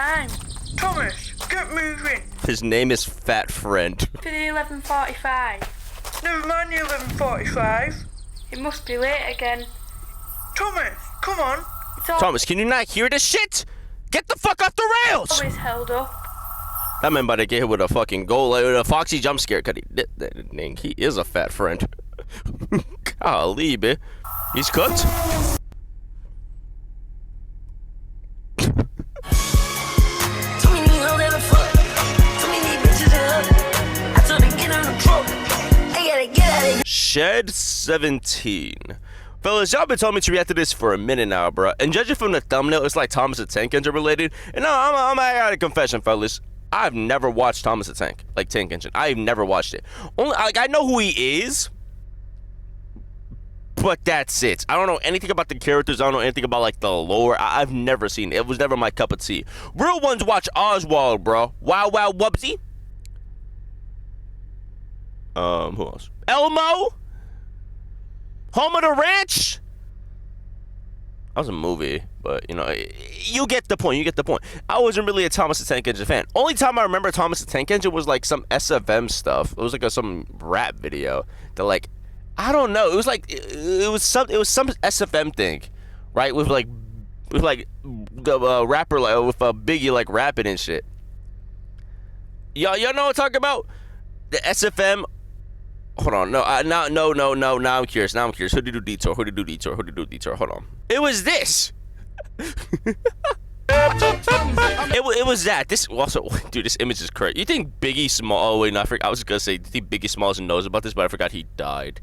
time? Thomas, get moving. His name is Fat Friend. For the 11:45. Never mind the 11:45. It must be late again. Thomas, come on. It's Thomas, can you not hear this shit? Get the fuck off the rails! always held up. That man about to get hit with a fucking goal, like with a foxy jump scare, cause he is a fat friend. Golly, bitch. He's cooked. Shed 17. Fellas, y'all been telling me to react to this for a minute now, bro. And judging from the thumbnail, it's like Thomas the Tank Engine related. And no, I got a confession, fellas. I've never watched Thomas the Tank, like Tank Engine. I've never watched it. Only, like, I know who he is, but that's it. I don't know anything about the characters. I don't know anything about, like, the lore. I've never seen it. It was never my cup of tea. Real ones watch Oswald, bro. Wow, wow, wubsy. Who else? Elmo? Home of the Ranch? That was a movie, but, you know, you get the point. You get the point. I wasn't really a Thomas the Tank Engine fan. Only time I remember Thomas the Tank Engine was, like, some SFM stuff. It was, like, some rap video that, like, I don't know. It was, like, it was some SFM thing, right? With the rapper, like, with Biggie, like, rapping and shit. Y'all know what I'm talking about? The SFM. Hold on, no, now I'm curious, Who did do detour? Hold on. It was this. it was that. This also, dude, this image is crazy. You think Biggie Small, oh wait, no, I was just gonna say, do you think Biggie Smalls knows about this, but I forgot he died.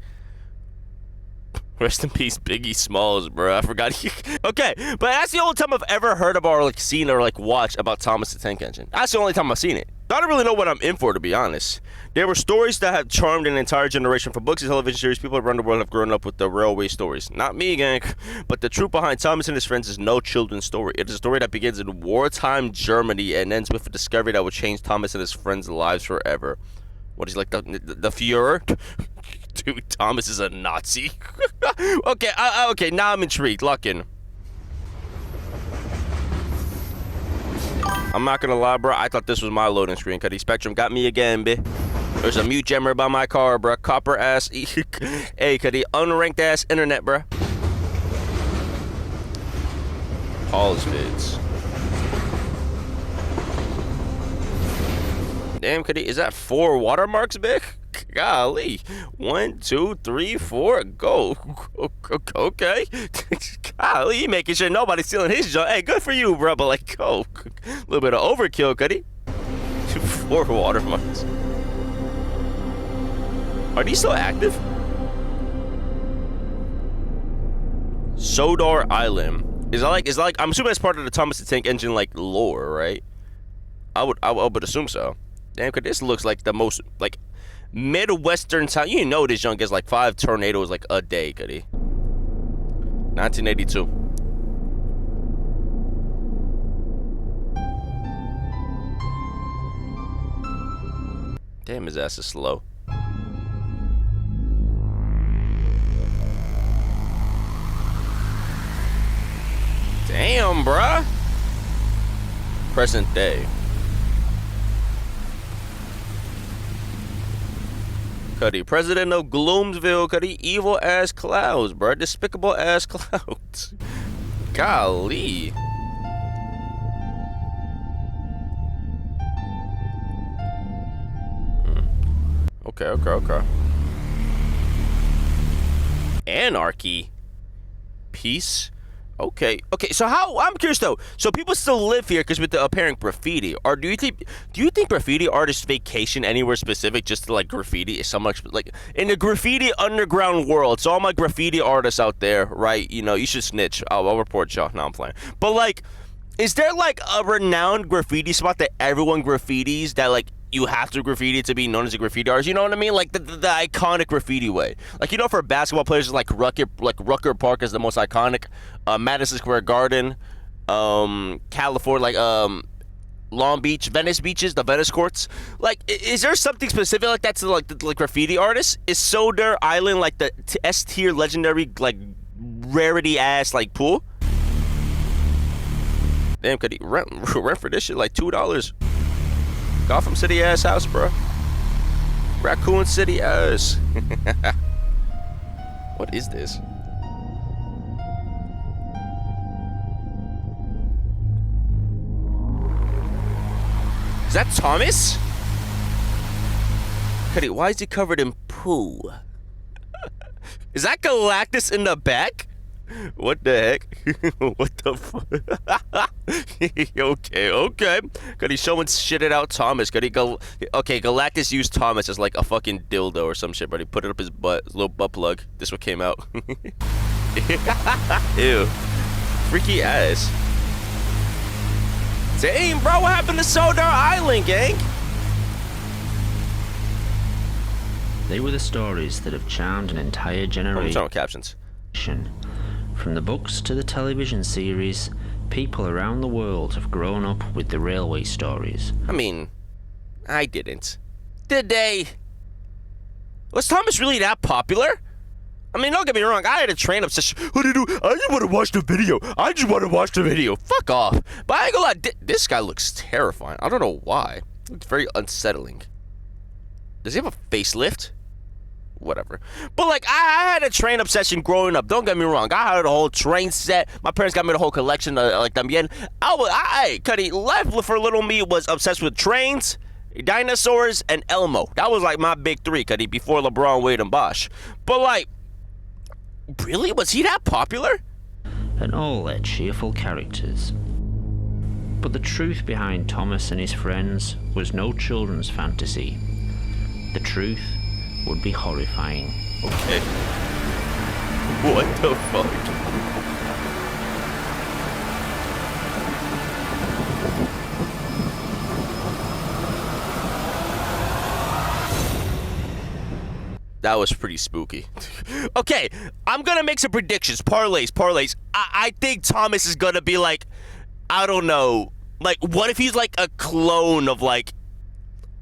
Rest in peace, Biggie Smalls, bro. I forgot he... Okay, but that's the only time I've ever heard about or, like, seen or, like, watched about Thomas the Tank Engine. That's the only time I've seen it. I don't really know what I'm in for, to be honest. There were stories that have charmed an entire generation. From books and television series, people around the world have grown up with the railway stories. Not me, gang. But the truth behind Thomas and his friends is no children's story. It is a story that begins in wartime Germany and ends with a discovery that will change Thomas and his friends' lives forever. What is, like, the Fuhrer? Dude, Thomas is a Nazi. Okay, okay, now I'm intrigued. Lock in. I'm not gonna lie, bro. I thought this was my loading screen, cause the Spectrum got me again, bitch. There's a mute jammer by my car, bro. Copper ass. Hey, cause the unranked ass internet, bro. Pause vids. Damn, is that 4 watermarks, bitch? Golly. 1, 2, 3, 4, go. Okay. Golly, you making sure nobody's stealing his junk. Hey, good for you, bro. But, like, go. A little bit of overkill, Cuddy. 4 watermarks. Are these still active? Sodor Island. Is that like I'm assuming that's part of the Thomas the Tank Engine, like, lore, right? I would assume so. Damn, cause this looks like the most, like, Midwestern town. You know this junk gets like 5 tornadoes like a day, Cuddy. 1982. Damn, his ass is slow. Damn, bruh. Present day. Cuddy, president of Gloomsville, Cuddy, evil ass clouds, bro. Despicable ass clouds. Golly. Okay. Anarchy. Peace. Okay, so how, I'm curious though, so people still live here because with the apparent graffiti, or do you think graffiti artists vacation anywhere specific just to, like, graffiti is so much, like, in the graffiti underground world, so all my graffiti artists out there, right, you know, you should snitch, I'll report y'all. No, I'm playing, but, like, is there, like, a renowned graffiti spot that everyone graffitis that, like, you have to graffiti to be known as a graffiti artist? You know what I mean? Like the iconic graffiti way. Like, you know, for basketball players, like Rucker Park is the most iconic. Madison Square Garden, California, like Long Beach, Venice beaches, the Venice courts. Like, is there something specific like that to like the graffiti artists? Is Sodor Island like the S tier legendary, like, rarity ass, like, pool? Damn, could he rent for this shit like $2? Gotham City ass house, bro. Raccoon City ass. What is this? Is that Thomas? Cuddy, why is he covered in poo? Is that Galactus in the back? What the heck? What the fuck? Okay. Cuddy showing shitted out Thomas. Cuddy go. Okay, Galactus used Thomas as like a fucking dildo or some shit, but he put it up his butt, his little butt plug. This one came out. Ew. Freaky ass. Damn, bro, what happened to Sodar Island, gang? They were the stories that have charmed an entire generation. Captions. From the books to the television series, people around the world have grown up with the railway stories. I mean, I didn't. Did they? Was Thomas really that popular? I mean, don't get me wrong, I had a train obsession. What do you do? I just want to watch the video. Fuck off. But I ain't gonna lie, this guy looks terrifying. I don't know why. It's very unsettling. Does he have a facelift? Whatever. But like, I had a train obsession growing up. Don't get me wrong. I had a whole train set. My parents got me the whole collection of like también. Cuddy, life for little me was obsessed with trains, dinosaurs, and Elmo. That was like my big three, Cuddy, before LeBron, Wade, and Bosch. But like, really? Was he that popular? And all their cheerful characters. But the truth behind Thomas and his friends was no children's fantasy. The truth would be horrifying. Okay. What the fuck? That was pretty spooky. Okay, I'm gonna make some predictions. Parlays. I think Thomas is gonna be like, I don't know, like, what if he's like a clone of like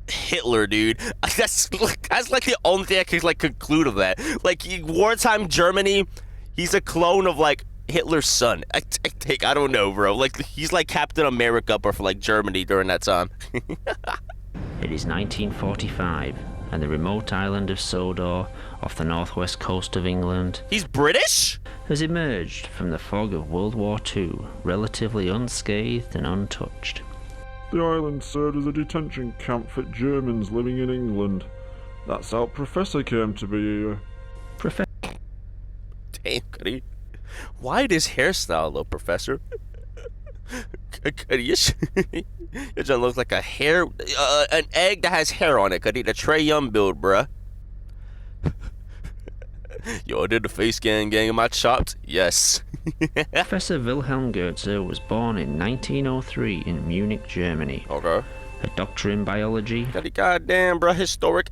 Hitler, dude? That's like the only thing I can like conclude of that. Like, wartime Germany, he's a clone of like Hitler's son. I don't know, bro. Like, he's like Captain America, but for like Germany during that time. It is 1945, and the remote island of Sodor, off the northwest coast of England, He's British? has emerged from the fog of World War II, relatively unscathed and untouched. The island served as a detention camp for Germans living in England. That's how Professor came to be here. Damn, Cuddy. Why this hairstyle, though, Professor? Cuddy, you just look like a hair, an egg that has hair on it, Cuddy. The Trey Young build, bruh. Yo, did the face gang in my chops? Yes. Professor Wilhelm Gotze was born in 1903 in Munich, Germany. Okay. A doctor in biology. Cuddy, goddamn, bruh. Historic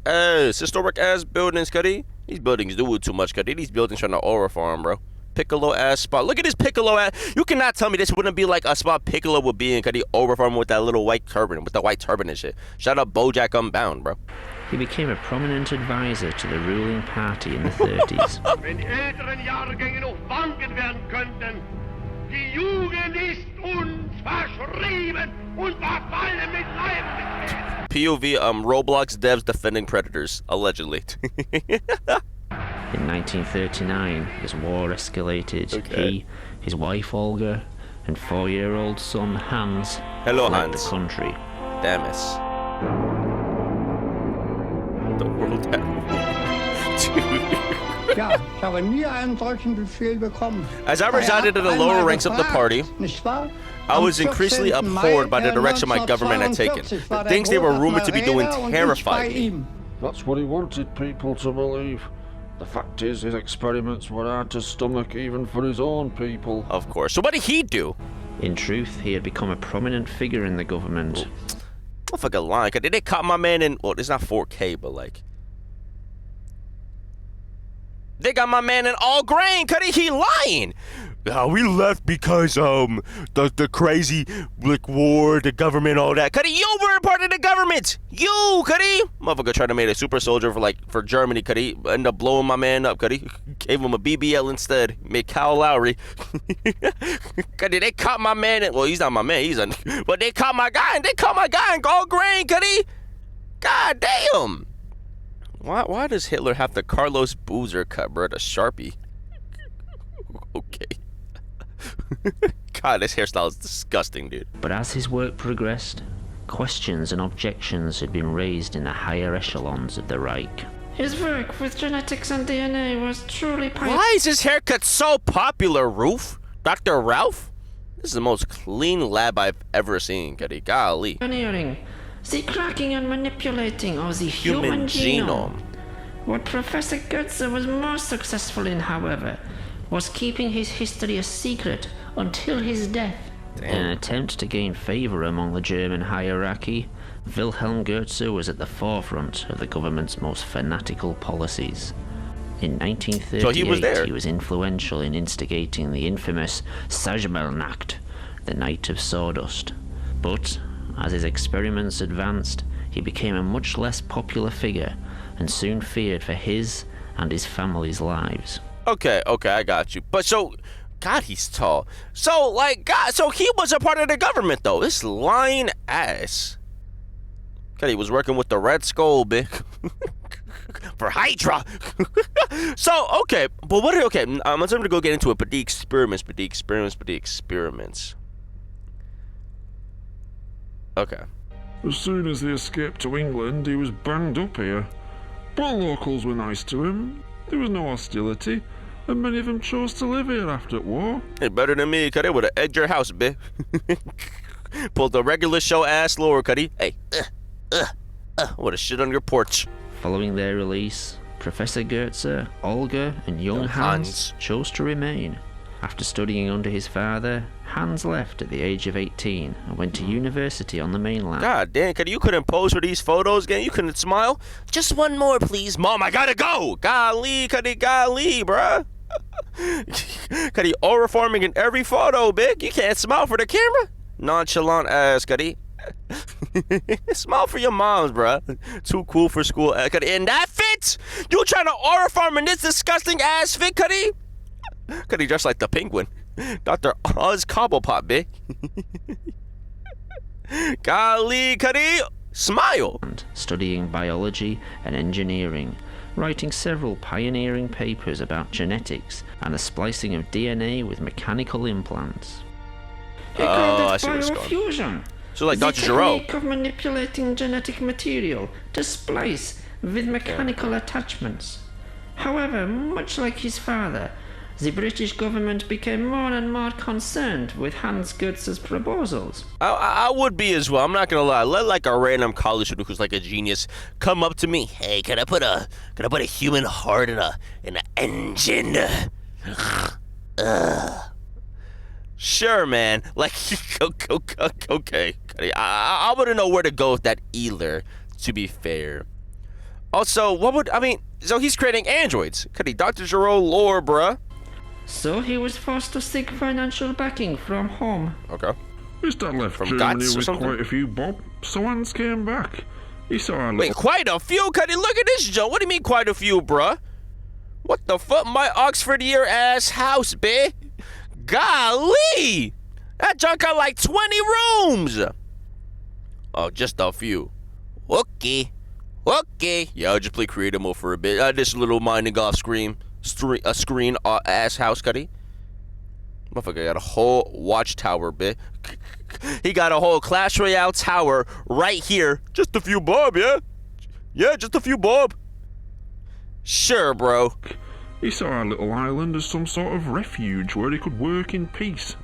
ass buildings, Cuddy. These buildings do too much, Cuddy. These buildings trying to overfarm, bro. Piccolo ass spot. Look at this Piccolo ass. You cannot tell me this wouldn't be like a spot Piccolo would be in, Cuddy, overfarm with that little white turban, with the white turban and shit. Shout out BoJack Unbound, bro. He became a prominent advisor to the ruling party in the 30s. Wenn die älteren Jahrgänge noch wanken werden könnten, die Jugend ist uns verschrieben und verfallen mit Leib. POV, Roblox devs defending predators, allegedly. In 1939, as war escalated, he, his wife Olga, and 4-year-old son Hans Hello, fled Hans. the country. Damn it. The world had Ja, ich habe nie einen solchen Befehl bekommen. As I resided in the lower ranks of the party, I was increasingly abhorred by the direction my government had taken. The things they were rumored to be doing terrified me. That's what he wanted people to believe. The fact is, his experiments were hard to stomach even for his own people. Of course. So what did he do? In truth, he had become a prominent figure in the government. I'm fucking lying. Cause they caught my man in, well, it's not 4K, but like, They got my man in all grain, Cuddy. He lying. We left because the crazy like war, the government, all that. Cuddy, you were part of the government. You, Cuddy. Motherfucker tried to make a super soldier for Germany, Cuddy. Ended up blowing my man up, Cuddy. Gave him a BBL instead. Made Kyle Lowry. Cuddy, they caught my man. Well, he's not my man. But they caught my guy. And they caught my guy in all grain, Cuddy. God damn. Why does Hitler have the Carlos Boozer cut, bro? The Sharpie. Okay. God, this hairstyle is disgusting, dude. But as his work progressed, questions and objections had been raised in the higher echelons of the Reich. His work with genetics and DNA was truly Why is his haircut so popular, Roof? Dr. Ralph? This is the most clean lab I've ever seen, Cuddy. Golly. pioneering. The cracking and manipulating of the human genome. What Professor Gotze was most successful in, however, was keeping his history a secret until his death. In an attempt to gain favor among the German hierarchy, Wilhelm Gotze was at the forefront of the government's most fanatical policies. In 1938, So he was influential in instigating the infamous Sajmelnacht, the Night of Sawdust. But as his experiments advanced, he became a much less popular figure and soon feared for his and his family's lives. Okay, I got you. But so, God, he's tall. So, like, God, so he was a part of the government, though. This lying ass. God, he was working with the Red Skull, big. For Hydra. So, okay, but I'm going to go get into it, but the experiments. Okay. As soon as he escaped to England, he was banged up here. But locals were nice to him. There was no hostility, and many of them chose to live here after the war. Hey, better than me, Cuddy. Would have egged your house, bitch. Pulled the regular show ass lower, Cuddy. Hey, would have shit on your porch. Following their release, Professor Gotze, Olga, and young Hans chose to remain. After studying under his father, Hans left at the age of 18 and went to university on the mainland. God damn, Cuddy, you couldn't pose for these photos again? You couldn't smile? Just one more, please. Mom, I gotta go. Golly, Cuddy, golly, bruh. Cuddy, horrifying in every photo, big. You can't smile for the camera? Nonchalant ass, Cuddy. Smile for your moms, bruh. Too cool for school, Cuddy. And that fits? You trying to horrify in this disgusting ass fit, Cuddy? Cuddy dressed like the penguin. Dr. Oz Cobblepot, big. Golly, Cuddy. Smile. Studying biology and engineering, writing several pioneering papers about genetics and the splicing of DNA with mechanical implants. He called I it see where it's going. Bofusion. So like Dr. The Giro. technique of manipulating genetic material to splice with mechanical attachments. However, much like his father, the British government became more and more concerned with Hans Gotze's proposals. I would be as well. I'm not gonna lie. Let like a random college student who's like a genius come up to me. Hey, can I put a human heart in an engine? Sure, man. Like, okay. I wouldn't know where to go with that either. To be fair. Also, so he's creating androids. Dr. Giro lore, bruh. So he was forced to seek financial backing from home. Okay. His dad left From Germany Gotze or with something? quite a few bob, so Hans came back. He saw our Wait, little... quite a few? Cuddy, look at this, Joe. What do you mean quite a few, bruh? What the fuck? My Oxford year ass house, bae. Golly! That junk got like 20 rooms! Oh, just a few. Okay. Yeah, I'll just play creative mode for a bit. This little mining off screen ass house, Cuddy. Motherfucker got a whole watchtower, bit. He got a whole Clash Royale tower right here. Just a few bob, yeah? Yeah, just a few bob. Sure, bro. He saw our little island as some sort of refuge where he could work in peace.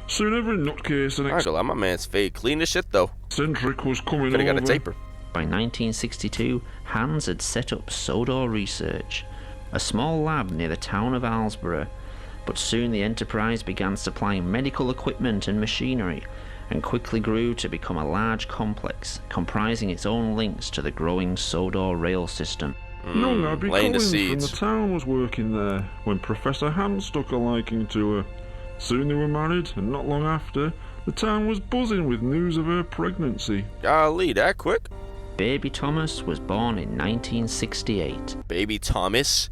Soon every nutcase and I ain't gonna lie, my man's fake clean as shit, though. eccentric was coming Could've over. got a taper. By 1962, Hans had set up Sodor Research, a small lab near the town of Alsborough, but soon the enterprise began supplying medical equipment and machinery, and quickly grew to become a large complex, comprising its own links to the growing Sodor rail system. Young Abby laying the Collins from seeds. the town was working there when Professor Hans took a liking to her. Soon they were married, and not long after, the town was buzzing with news of her pregnancy. Golly, that quick? Baby Thomas was born in 1968. Baby Thomas?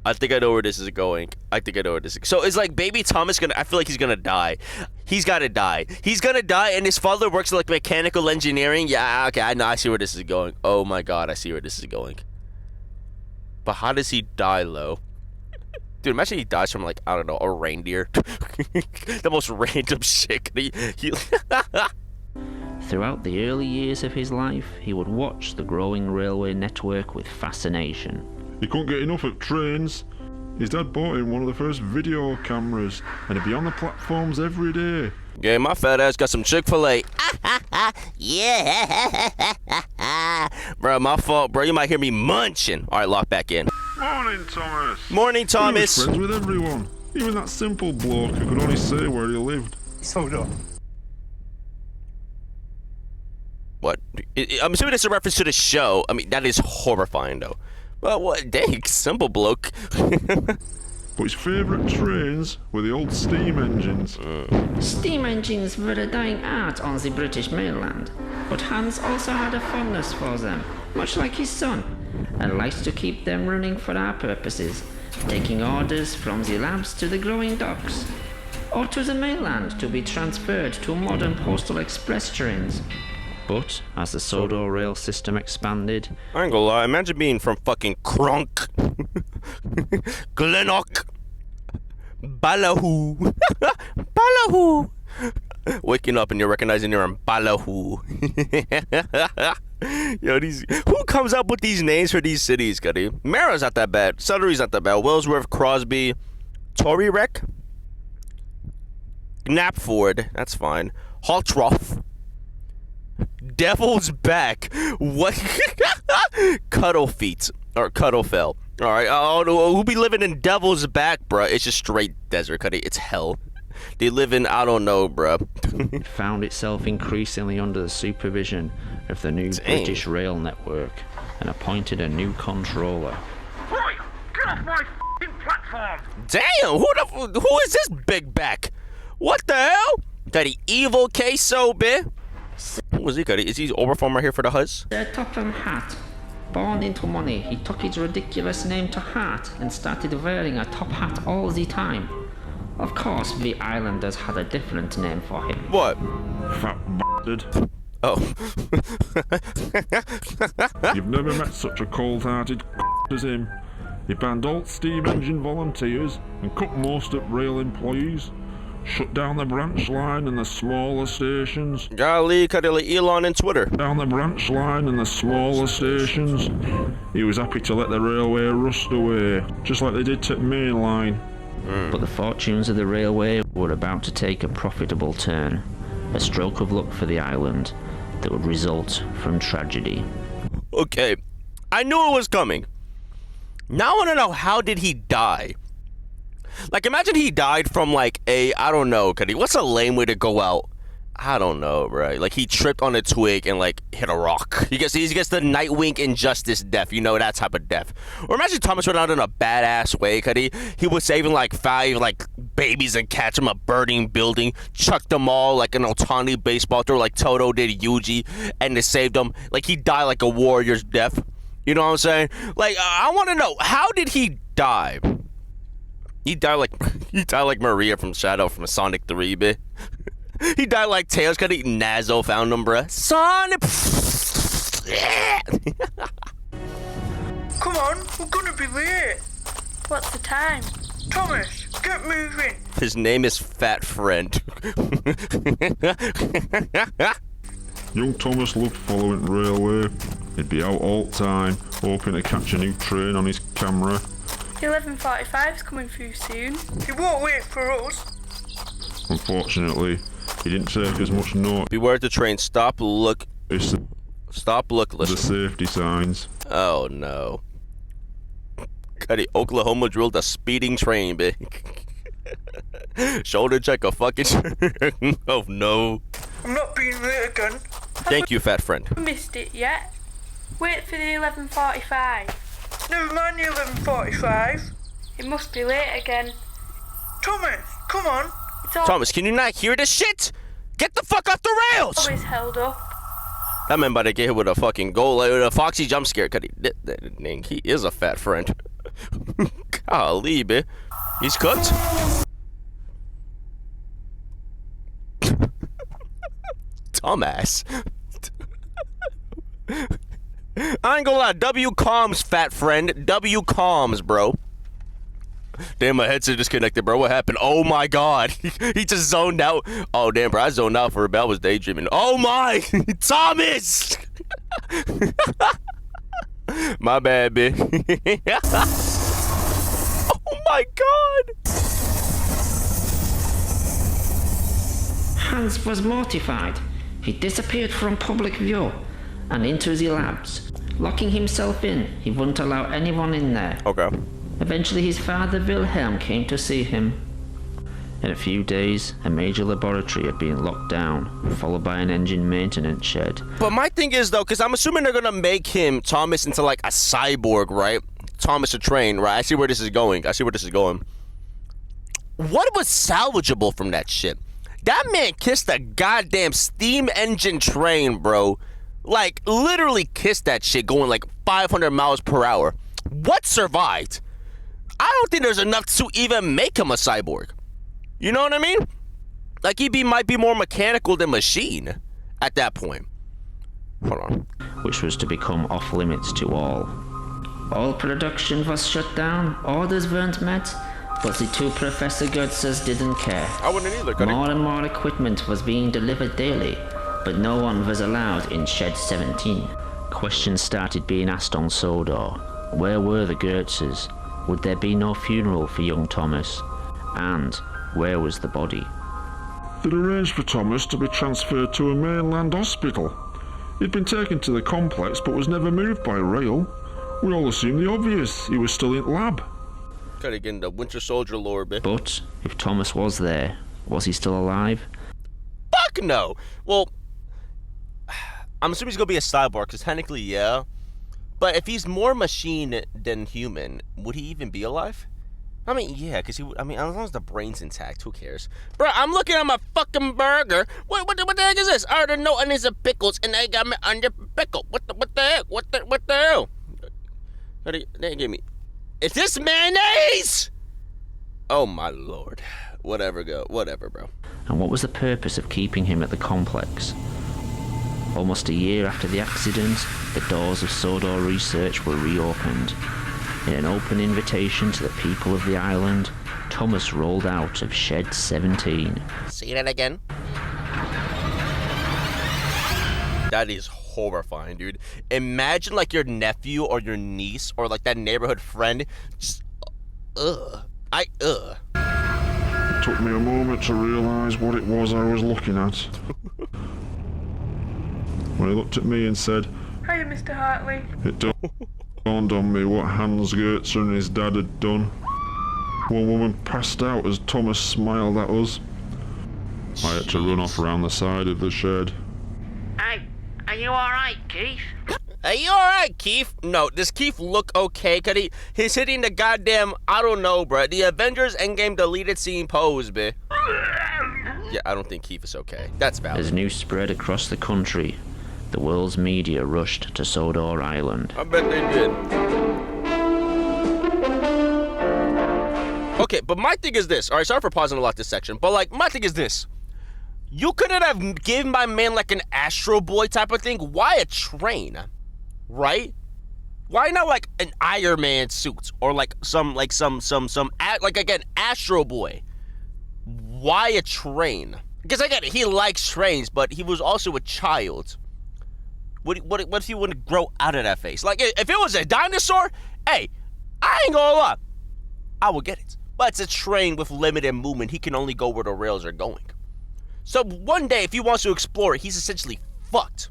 I think I know where this is going. So it's like baby Thomas I feel like he's gonna die. He's gotta die. He's gonna die, and his father works in like mechanical engineering. Yeah, okay, I know. I see where this is going. Oh my god, I see where this is going. But how does he die, though? Dude, imagine he dies from like, I don't know, a reindeer. The most random shit. Throughout the early years of his life, he would watch the growing railway network with fascination. He couldn't get enough of trains. His dad bought him one of the first video cameras, and he'd be on the platforms every day. Yeah, my fat ass got some Chick-fil-A. Yeah. Bro, my fault, bro. You might hear me munching. All right, lock back in. Morning, Thomas. Morning, He was Thomas. friends with everyone, even that simple bloke who could only say where he lived. Hold on. What? I'm assuming it's a reference to the show. I mean, that is horrifying, though. But what? Dang, simple bloke. But his favourite trains were the old steam engines. Steam engines were a dying art on the British mainland, but Hans also had a fondness for them, much like his son, and likes to keep them running for our purposes, taking orders from the labs to the growing docks, or to the mainland to be transferred to modern postal express trains. But as the Sodor rail system expanded, I ain't gonna lie, imagine being from fucking Kronk, Glennock, Ballahu, Ballahu. Waking up and you're recognizing you're in Ballahu. Yo, who comes up with these names for these cities, Cuddy? Mara's not that bad, Sudbury's not that bad, Willsworth, Crosby, Tory Wreck, Knapford, that's fine, Hawtroff, Devil's Back. What? Cuttlefeet. Or Cuttlefell. Alright, who be living in Devil's Back, bruh? It's just straight desert, Cuddy. It's hell. They live in, I don't know, bruh. it found itself increasingly under the supervision of the new British rail network and appointed a new controller. Boy, get off my f***ing platform! Damn, who is this big back? What the hell? Got the evil queso, bitch. Who was he, Cuddy? Is he overform right here for the Huz? Sir Topham Hatt. Born into money, he took his ridiculous name to heart and started wearing a top hat all the time. Of course, we islanders had a different name for him. What? Fat bastard. Oh. You've never met such a cold-hearted as him. He banned all steam engine volunteers and cut most at rail employees. Shut down the branch line and the smaller stations. Golly, Cuddy, like Elon and Twitter. Down the branch line and the smaller stations. He was happy to let the railway rust away, just like they did to the main line. But the fortunes of the railway were about to take a profitable turn, a stroke of luck for the island that would result from tragedy. Okay, I knew it was coming. Now I want to know, how did he die? Like, imagine he died from, like, I don't know, Cuddy. What's a lame way to go out? I don't know, right? Like, he tripped on a twig and, like, hit a rock. He gets the Nightwing Injustice death. You know, that type of death. Or imagine Thomas went out in a badass way, Cuddy. He was saving, like, 5, like, babies and cats from a burning building. Chucked them all, like, an Otani baseball throw, like Toto did Yuji. And they saved them. Like, he died like a warrior's death. You know what I'm saying? Like, I want to know, how did he die? He died like Maria from Shadow from Sonic 3, bitch. He died like Tails, Cuddy. Nazzo found him, bruh. Sonic. Come on, we're gonna be late. What's the time? Thomas, get moving. His name is Fat Friend. Young Thomas loved following railway. He'd be out all the time, hoping to catch a new train on his camera. 11:45's coming through soon. He won't wait for us. Unfortunately, he didn't take as much note Beware the train. Stop, look. Stop, look, the listen. safety signs. Oh, no. Cuddy, Oklahoma drilled a speeding train, bitch. Shoulder check a fucking... Oh, no. I'm not being late again. Thank you, Fat Friend. We missed it yet. Wait for the 11:45. Never mind the 11:45. It must be late again. Thomas, come on. It's Thomas, can you not hear this shit? Get the fuck off the rails! always held up. That man about to get hit with a fucking goal, with a foxy jump scare, cause he is a fat friend. Golly, bitch. He's cooked. Dumbass. I ain't gonna lie, W comms, fat friend. W comms, bro. Damn, my headset disconnected, bro. What happened? Oh my god. He just zoned out. Oh, damn, bro. I zoned out for a bit. I was daydreaming. Oh my! Thomas! My bad, bitch. Oh my god! Hans was mortified. He disappeared from public view and into his labs. Locking himself in, he wouldn't allow anyone in there. Okay. Eventually his father Wilhelm came to see him. In a few days, a major laboratory had been locked down, followed by an engine maintenance shed. But my thing is, though, because I'm assuming they're gonna make him, Thomas, into like a cyborg, right? Thomas a train, right? I see where this is going. What was salvageable from that shit? That man kissed a goddamn steam engine train, bro. Like, literally kissed that shit going like 500 miles per hour. What survived? I don't think there's enough to even make him a cyborg. You know what I mean? Like, might be more mechanical than machine at that point. Hold on. Which was to become off limits to all. All production was shut down, orders weren't met, but the two Professor Gotzes didn't care. I wouldn't either, Cuddy. More and more equipment was being delivered daily, but no one was allowed in Shed 17. Questions started being asked on Sodor. Where were the Gotzes? Would there be no funeral for young Thomas? And where was the body? They'd arranged for Thomas to be transferred to a mainland hospital. He'd been taken to the complex but was never moved by rail. We all assumed the obvious. He was still in lab. Gotta get in the Winter Soldier lore, bitch. But if Thomas was there, was he still alive? Fuck no! Well, I'm assuming he's gonna be a cyborg, because technically, yeah. But if he's more machine than human, would he even be alive? I mean, yeah, because as long as the brain's intact, who cares? Bro, I'm looking at my fucking burger. What the heck is this? I ordered no onions and pickles, and they got me under pickle. What the heck? What the hell? They give me. Is this mayonnaise? Oh my lord. Whatever, bro. And what was the purpose of keeping him at the complex? Almost a year after the accident, the doors of Sodor Research were reopened. In an open invitation to the people of the island, Thomas rolled out of Shed 17. See that again? That is horrifying, dude. Imagine like your nephew or your niece or like that neighborhood friend just It took me a moment to realise what it was I was looking at. When he looked at me and said, Hiya, Mr. Hartley. it dawned on me what Hans Gotze and his dad had done. One woman passed out as Thomas smiled at us. I had to run off around the side of the shed. Hey, are you alright, Keith? Are you alright, Keith? No, does Keith look okay? Cause he's hitting the goddamn, I don't know, bruh. The Avengers Endgame deleted scene pose, bitch. Yeah, I don't think Keith is okay. That's valid. As news spread across the country, the world's media rushed to Sodor Island. I bet they did. Okay, but my thing is this. Alright, sorry for pausing a lot this section, but like, my thing is this. You couldn't have given my man like an Astro Boy type of thing. Why a train? Right? Why not like an Iron Man suit or like again, Astro Boy? Why a train? Because again, he likes trains, but he was also a child. What if he wouldn't grow out of that face? Like, if it was a dinosaur, hey, I ain't gonna lie, I would get it. But it's a train with limited movement. He can only go where the rails are going. So one day, if he wants to explore it, he's essentially fucked.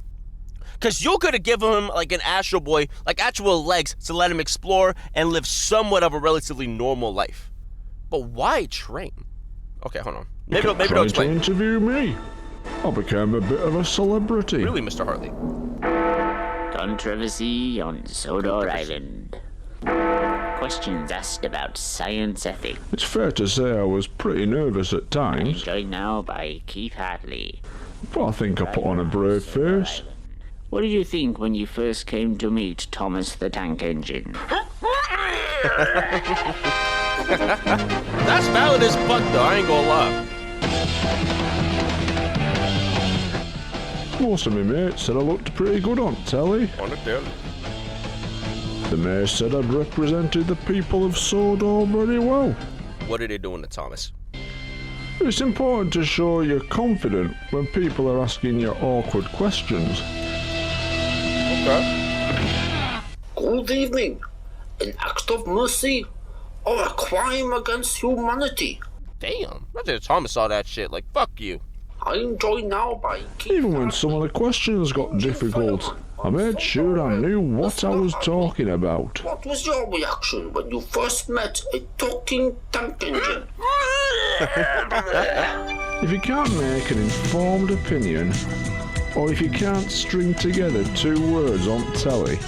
Because you could have given him, like, an Astro Boy, like, actual legs to let him explore and live somewhat of a relatively normal life. But why train? Okay, hold on. Maybe don't explain. To interview me. I became a bit of a celebrity. Really, Mr. Hartley? Controversy on Sodor Island. Questions asked about science ethics. It's fair to say I was pretty nervous at times, Joined now by Keith Hartley. but I think I put on a brave face. What did you think when you first came to meet Thomas the Tank Engine? That's valid as fuck, though. I ain't gonna lie. Most of my mates said I looked pretty good on telly. On the telly. The mayor said I'd represented the people of Sodor very well. What are they doing to Thomas? It's important to show you're confident when people are asking you awkward questions. Okay. Good evening. An act of mercy or a crime against humanity? Damn. Imagine if Thomas saw that shit. Like, fuck you. I'm joined now by Even when some of the questions got difficult, I made sure I knew what I was talking about. What was your reaction when you first met a talking tank engine? If you can't make an informed opinion, or if you can't string together two words on telly,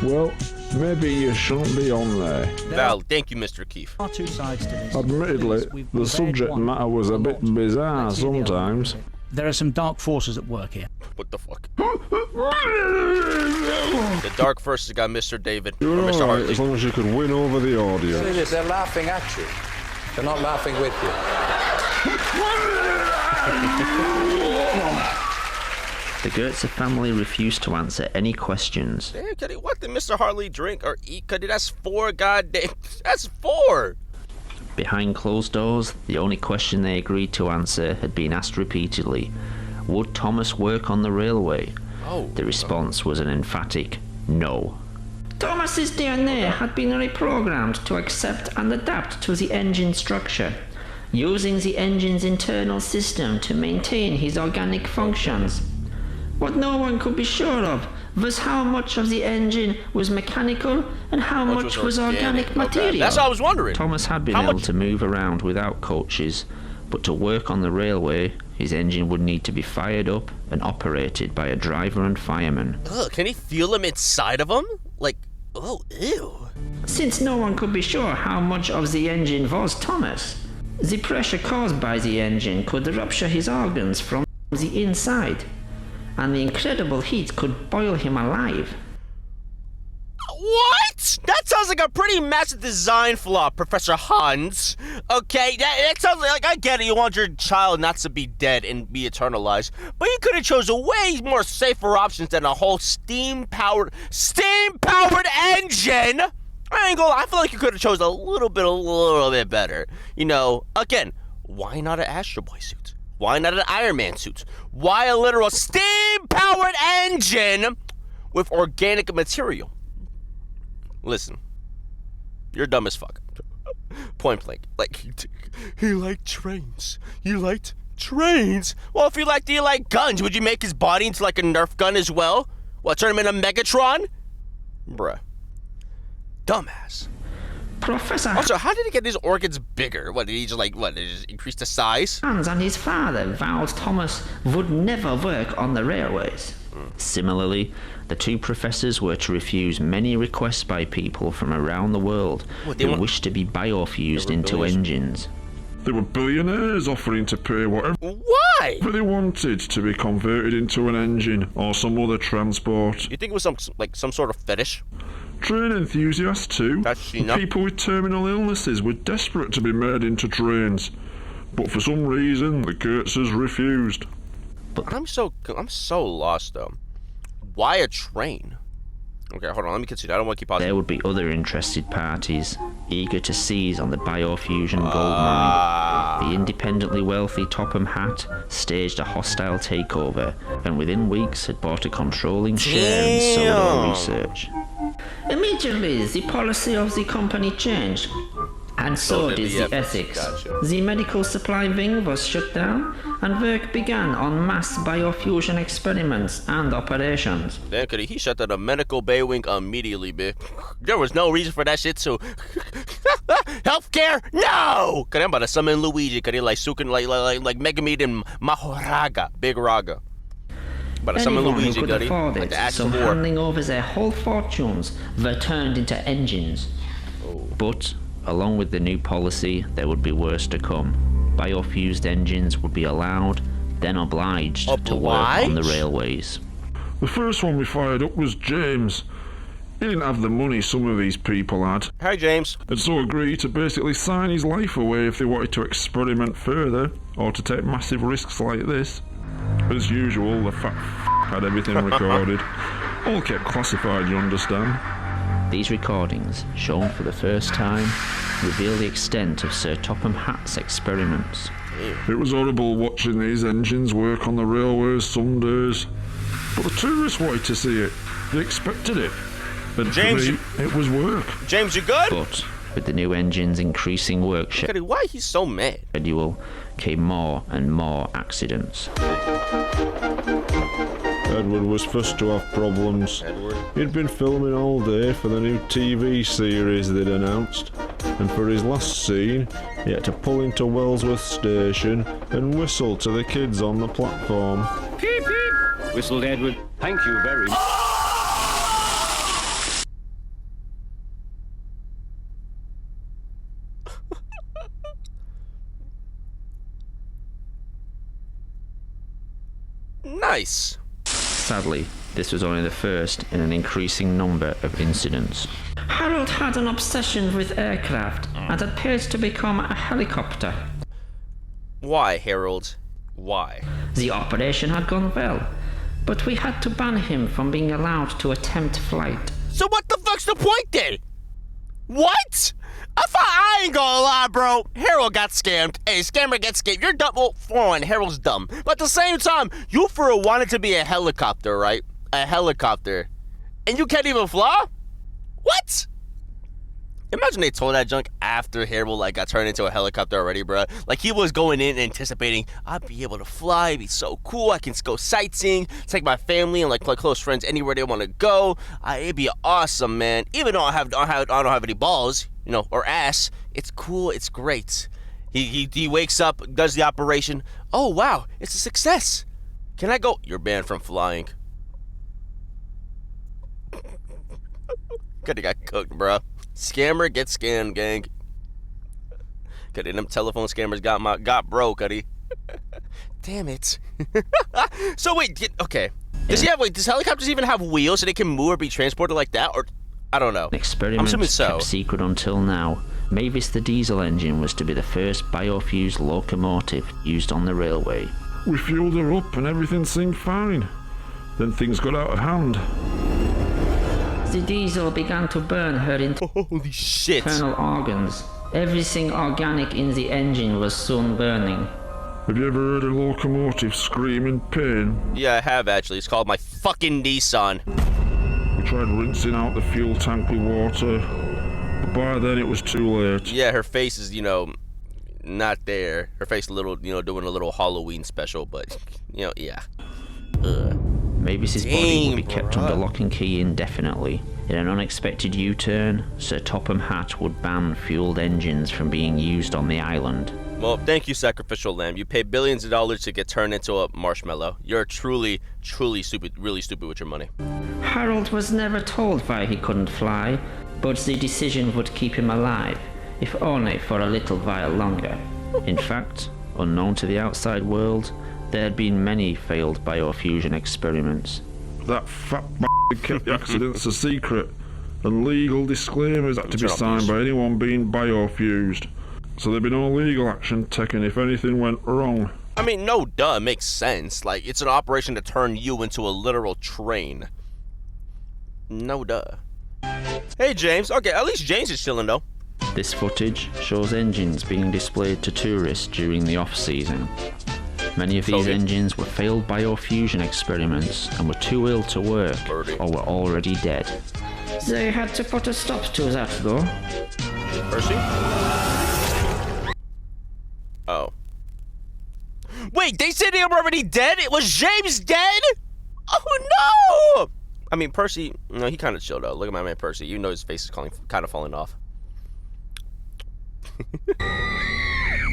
well, maybe you shouldn't be on there. Val, thank you, Mr. Keefe. There are two sides to this. Admittedly, the subject matter was a bit bizarre sometimes. There are some dark forces at work here. What the fuck? The dark forces got Mr. David. You're or Mr. alright Hartley. as long as you can win over the audience. They're laughing at you. They're not laughing with you. The Gotze family refused to answer any questions. Damn, Cuddy, what did Mr. Hartley drink or eat? Cuddy, that's 4 goddamn. That's 4. Behind closed doors, the only question they agreed to answer had been asked repeatedly. Would Thomas work on the railway? Oh. The response was an emphatic no. Thomas's DNA had been reprogrammed to accept and adapt to the engine structure, using the engine's internal system to maintain his organic functions. What no one could be sure of was how much of the engine was mechanical and how much was organic material. Okay. That's what I was wondering. Thomas had been able to move around without coaches, but to work on the railway, his engine would need to be fired up and operated by a driver and fireman. Ugh, can he feel him inside of him? Like, oh, ew. Since no one could be sure how much of the engine was Thomas, the pressure caused by the engine could rupture his organs from the inside, and the incredible heat could boil him alive. What? That sounds like a pretty massive design flaw, Professor Hans. Okay, that sounds like, I get it, you want your child not to be dead and be eternalized, but you could have chosen way more safer options than a whole steam-powered engine! I ain't gonna lie, I feel like you could have chosen a little bit better. You know, again, why not an Astro Boy suit? Why not an Iron Man suit? Why a literal steam-powered engine with organic material? Listen, you're dumb as fuck. Point blank. Like, he liked trains. You liked trains? Well, if do you like guns? Would you make his body into like a Nerf gun as well? What, turn him into Megatron? Bruh. Dumbass. Professor Also, how did he get his organs bigger? What, did he just increase the size? Hans and his father vowed Thomas would never work on the railways. Similarly, the two professors were to refuse many requests by people from around the world who wished to be biofused into engines. There were billionaires offering to pay whatever they wanted to be converted into an engine or some other transport. You think it was some sort of fetish? Train enthusiasts too. People with terminal illnesses were desperate to be made into trains, but for some reason the Gotzes refused. But I'm so lost though. Why a train? Okay, hold on, let me continue. I don't want to keep pausing. There would be other interested parties, eager to seize on the Biofusion gold mine. The independently wealthy Topham Hatt staged a hostile takeover, and within weeks had bought a controlling share in Sodor research. Immediately, the policy of the company changed, and so did the ethics. Gotcha. The medical supply wing was shut down, and work began on mass biofusion experiments and operations. Damn, he shut down the medical bay wing immediately, bitch. There was no reason for that shit, so... Healthcare? No! Cause I'm about to summon Luigi, cause he like Sukin, like Megameat and Mahoraga, Big Raga. But summon Anyone who Luigi, could Gutty. afford Like it, the axe so of war. handing over their whole fortunes were turned into engines. But, along with the new policy, there would be worse to come. Biofused engines would be allowed, then obliged to work on the railways. The first one we fired up was James. He didn't have the money some of these people had. Hi, James. And so agreed to basically sign his life away if they wanted to experiment further, or to take massive risks like this. As usual, the fat had everything recorded. All kept classified, you understand. These recordings, shown for the first time, reveal the extent of Sir Topham Hatt's experiments. It was horrible watching these engines work on the railways some days. But the tourists wanted to see it. They expected it. And James, for me, it was work. James, you good? But with the new engine's increasing work Gutty, why he's so mad? schedule came more and more accidents. Edward was first to have problems. He'd been filming all day for the new TV series they'd announced, and for his last scene, he had to pull into Wellsworth Station and whistle to the kids on the platform. Peep, peep! Whistled Edward. Thank you very much. Nice. Sadly, this was only the first in an increasing number of incidents. Harold had an obsession with aircraft and appeared to become a helicopter. Why, Harold? Why? The operation had gone well, but we had to ban him from being allowed to attempt flight. So what the fuck's the point then? What? I ain't gonna lie, bro. Harold got scammed. Hey, scammer gets scammed. You're dumb. Well, for one, Harold's dumb. But at the same time, you for real wanted to be a helicopter, right? A helicopter. And you can't even fly? What? Imagine they told that junk after Harold got turned into a helicopter already, bro. Like he was going in anticipating, I'd be able to fly, it'd be so cool, I can go sightseeing, take my family and like close friends anywhere they want to go. It'd be awesome, man. Even though I don't have any balls, or ass, it's cool, it's great. He wakes up, does the operation. Oh wow, it's a success. Can I go? You're banned from flying. Coulda got cooked, bro. Scammer gets scammed, gang. Cuddy, them telephone scammers got broke, Cuddy. Damn it. So wait, okay. Does helicopters even have wheels so they can move or be transported like that? Or I don't know. Experiments I'm assuming so. kept secret until now. Mavis the diesel engine was to be the first biofused locomotive used on the railway. We fueled her up and everything seemed fine. Then things got out of hand. The diesel began to burn her Holy shit. internal organs. Everything organic in the engine was soon burning. Have you ever heard a locomotive scream in pain? Yeah, I have actually. It's called my fucking Nissan. We tried rinsing out the fuel tank with water, but by then it was too late. Yeah, her face is, not there. Her face a little, doing a little Halloween special, but, yeah. Mavis's body would be kept under lock and key indefinitely. In an unexpected U-turn, Sir Topham Hatt would ban fueled engines from being used on the island. Well, thank you, Sacrificial Lamb. You pay billions of dollars to get turned into a marshmallow. You're truly, truly stupid, really stupid with your money. Harold was never told why he couldn't fly, but the decision would keep him alive, if only for a little while longer. In fact, unknown to the outside world, there had been many failed biofusion experiments. That fat kept the accidents a secret, and legal disclaimers had to be signed by anyone being biofused. So there'd be no legal action taken if anything went wrong. I mean, no duh, it makes sense. Like, it's an operation to turn you into a literal train. No duh. Hey, James. Okay, at least James is chilling, though. This footage shows engines being displayed to tourists during the off-season. Many of these engines were failed biofusion experiments and were too ill to work or were already dead. They had to put a stop to that, though. Percy? Oh. Wait, they said they were already dead? It was James dead? Oh, no! I mean, Percy, he kind of chilled, though. Look at my man Percy. You know his face is kind of falling off.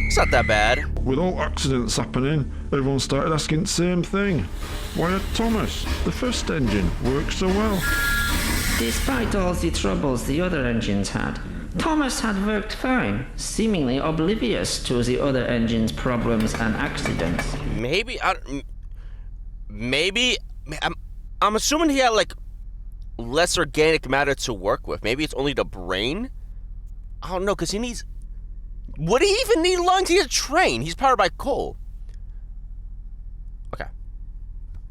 It's not that bad. With all accidents happening, everyone started asking the same thing. Why had Thomas, the first engine, worked so well? Despite all the troubles the other engines had, Thomas had worked fine, seemingly oblivious to the other engine's problems and accidents. I'm assuming he had like less organic matter to work with. Maybe it's only the brain. I don't know, because he needs. Would he even need lungs? He's a train. He's powered by coal.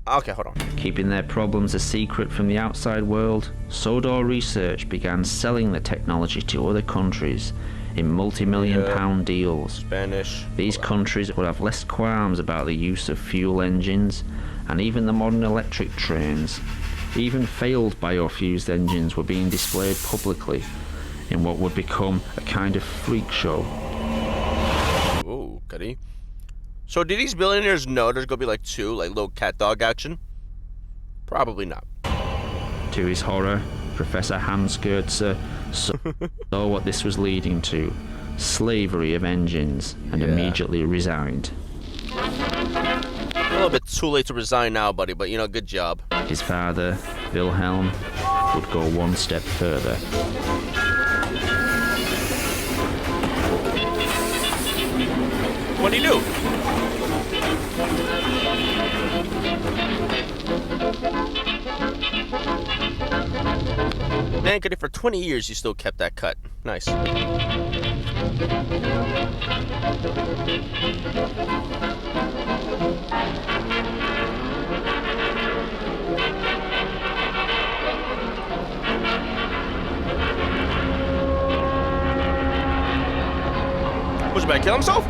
Okay, hold on. Keeping their problems a secret from the outside world, Sodor Research began selling the technology to other countries in multi-million-pound deals. Spanish. These countries would have less qualms about the use of fuel engines and even the modern electric trains. Even failed biofused engines were being displayed publicly in what would become a kind of freak show. Ooh, goody. So did these billionaires know there's gonna be like two, like little cat dog action? Probably not. To his horror, Professor Hans Gotze saw what this was leading to. Slavery of engines, and immediately resigned. A little bit too late to resign now, buddy, but you know, good job. His father, Wilhelm, would go one step further. What'd he do? Man, good, for 20 years you still kept that cut. Nice. Was he about to kill himself?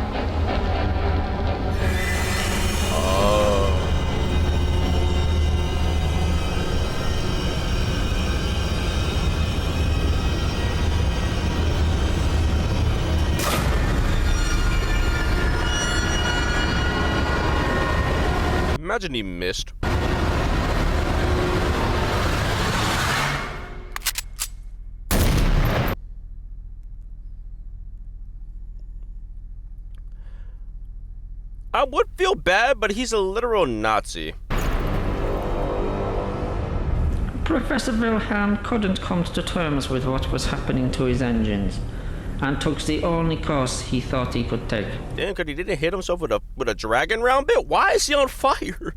Imagine he missed. I would feel bad, but he's a literal Nazi. Professor Wilhelm couldn't come to terms with what was happening to his engines, and took the only course he thought he could take. Damn, because he didn't hit himself with a dragon round bit? Why is he on fire?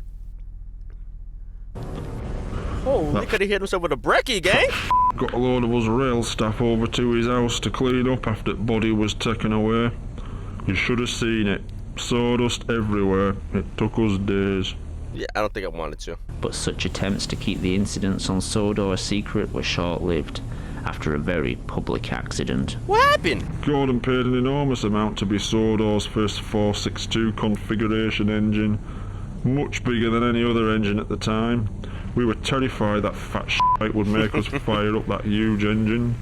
Oh, he could have hit himself with a brekkie, gang. Got a load of us rail staff over to his house to clean up after the body was taken away. You should have seen it. Sawdust everywhere. It took us days. Yeah, I don't think I wanted to. But such attempts to keep the incidents on Sodor a secret were short-lived after a very public accident. What happened? Gordon paid an enormous amount to be Sodor's first 462 configuration engine. Much bigger than any other engine at the time. We were terrified that fat shite would make us fire up that huge engine.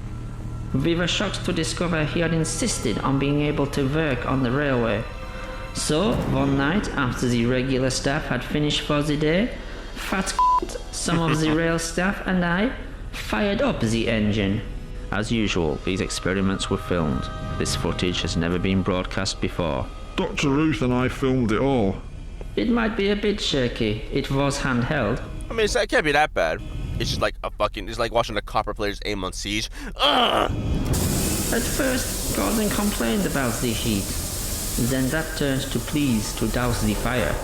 We were shocked to discover he had insisted on being able to work on the railway. So, one night, after the regular staff had finished for the day, fat some of the rail staff and I fired up the engine. As usual, these experiments were filmed. This footage has never been broadcast before. Dr. Ruth and I filmed it all. It might be a bit shaky. It was handheld. I mean, it can't be that bad. It's just like it's like watching the copper players aim on siege. Ugh! At first, Gordon complained about the heat. Then that turned to pleas to douse the fire.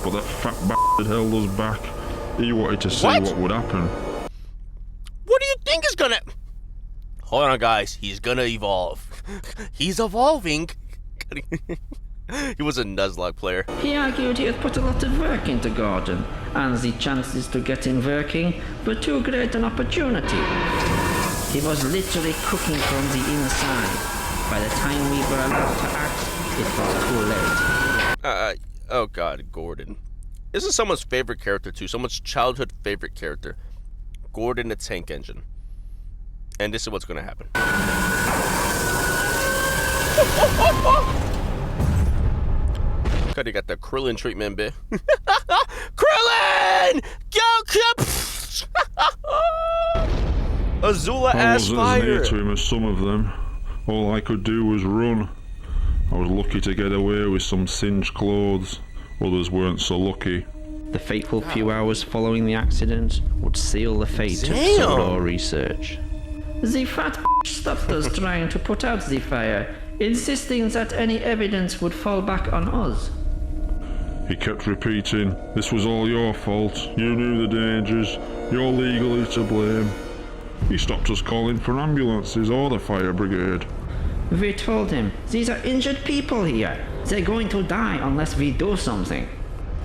But that fat bastard held us back. He wanted to see what would happen. What do you think is gonna... Hold on, guys. He's gonna evolve. He's evolving. He was a Nuzlocke player. He argued he had put a lot of work into Gordon, and the chances to get him working were too great an opportunity. He was literally cooking from the inside. By the time we were allowed to act, it was too late. Oh god, Gordon. This is someone's favorite character too. Someone's childhood favorite character. Gordon the Tank Engine. And this is what's gonna happen. God, you got the Krillin treatment, bit. Krillin! Go, Azula ass fire! I wasn't as near to him as some of them. All I could do was run. I was lucky to get away with some singed clothes. Others weren't so lucky. The fateful few hours following the accident would seal the fate of Sodor research. The fat stopped us trying to put out the fire, insisting that any evidence would fall back on us. He kept repeating, "This was all your fault. You knew the dangers. You're legally to blame." He stopped us calling for ambulances or the fire brigade. We told him, "These are injured people here. They're going to die unless we do something."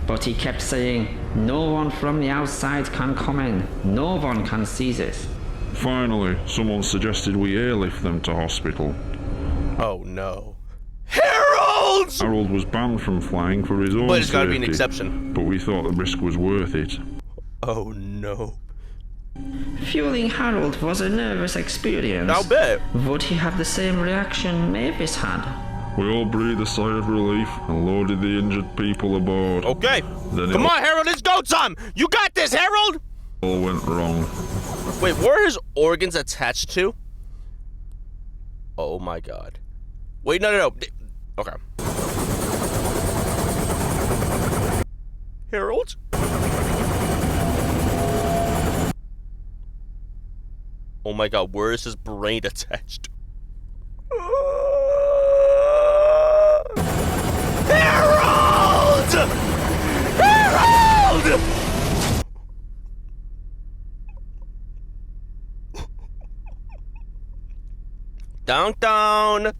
But he kept saying, "No one from the outside can come in. No one can see this." Finally, someone suggested we airlift them to hospital. Oh no. Harold! Harold was banned from flying for his own But it's gotta be an safety, exception. But we thought the risk was worth it. Oh no. Fueling Harold was a nervous experience. I'll bet. Would he have the same reaction Mavis had? We all breathed a sigh of relief and loaded the injured people aboard. Okay. Then Come on, Harold, it's go time! You got this, Harold! all went wrong. Wait, were his organs attached to? Oh my god. Wait, no. Okay. Harold? Oh my god, where is his brain attached? Harold! Harold! Down.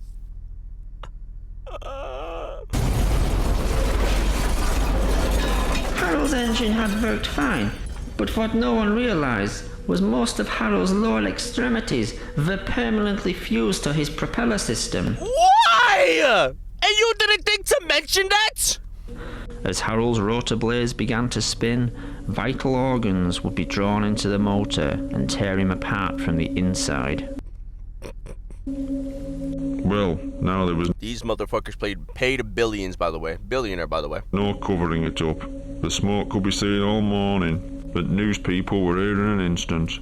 Harold's engine had worked fine, but what no one realized was most of Harold's lower extremities were permanently fused to his propeller system. Why? And you didn't think to mention that? As Harold's rotor blades began to spin, vital organs would be drawn into the motor and tear him apart from the inside. Well, now there was These motherfuckers paid billions, by the way. Billionaire, by the way. no covering it up. The smoke could be seen all morning, but news people were here in an instant.